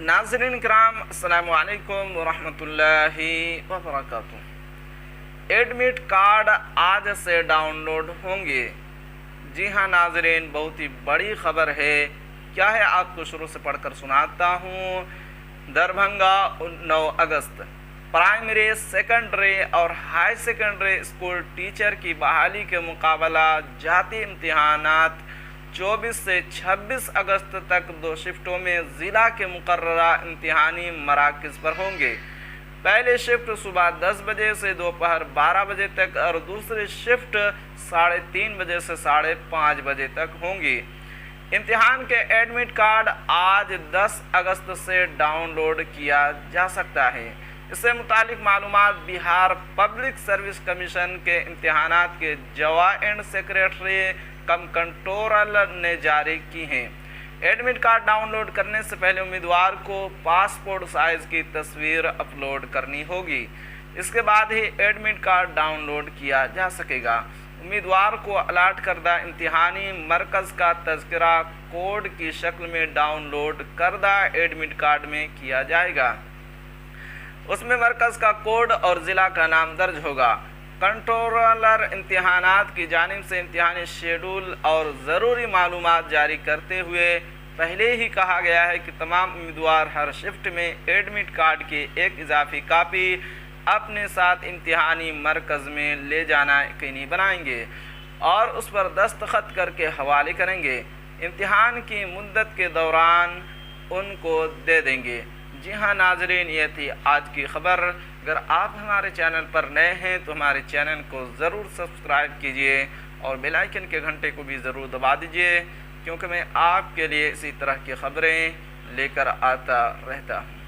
नाज़रीन किराम, अस्सलामु अलैकुम वरहमतुल्लाहि वबरकातुहू। एडमिट कार्ड आज से डाउनलोड होंगे। जी हाँ नाज़रीन, बहुत ही बड़ी खबर है। क्या है आपको शुरू से पढ़कर सुनाता हूँ। दरभंगा 9 अगस्त प्राइमरी, सेकेंडरी और हाई सेकेंडरी स्कूल टीचर की बहाली के मुकाबला जाती इम्तिहानात 24 से 26 अगस्त तक 2 शिफ्टों में ज़िला के मुकर्ररा इम्तिहानी मराकज़ पर होंगे। पहली शिफ्ट सुबह 10 बजे से दोपहर 12 बजे तक और दूसरी शिफ्ट 3:30 बजे से 5:30 बजे तक होंगी। इम्तिहान के एडमिट कार्ड आज 10 अगस्त से डाउनलोड किया जा सकता है। इससे मुतालिक मालूमात बिहार पब्लिक सर्विस कमीशन के इम्तिहानात के जॉइंट सेक्रेटरी कम कंट्रोलर ने जारी की हैं। एडमिट कार्ड डाउनलोड करने से पहले उम्मीदवार को पासपोर्ट साइज़ की तस्वीर अपलोड करनी होगी। इसके बाद ही एडमिट कार्ड डाउनलोड किया जा सकेगा। उम्मीदवार को अलाट करदा इम्तिहानी मरकज़ का तज़किरा कोड की शक्ल में डाउनलोड करदा एडमिट कार्ड में किया जाएगा। उसमें मरकज़ का कोड और ज़िला का नाम दर्ज होगा। कंट्रोलर इम्तिहानात की जानिब से इम्तिहानी शेड्यूल और ज़रूरी मालूमात जारी करते हुए पहले ही कहा गया है कि तमाम उम्मीदवार हर शिफ्ट में एडमिट कार्ड की एक इजाफी कापी अपने साथ इम्तिहानी मरकज़ में ले जाना यकीनी बनाएंगे और उस पर दस्तखत करके हवाले करेंगे। इम्तिहान की मुद्दत के दौरान उनको दे देंगे। जी हाँ नाज़रीन, ये थी आज की खबर। अगर आप हमारे चैनल पर नए हैं तो हमारे चैनल को ज़रूर सब्सक्राइब कीजिए और बेल आइकन के घंटे को भी ज़रूर दबा दीजिए, क्योंकि मैं आपके लिए इसी तरह की खबरें लेकर आता रहता हूँ।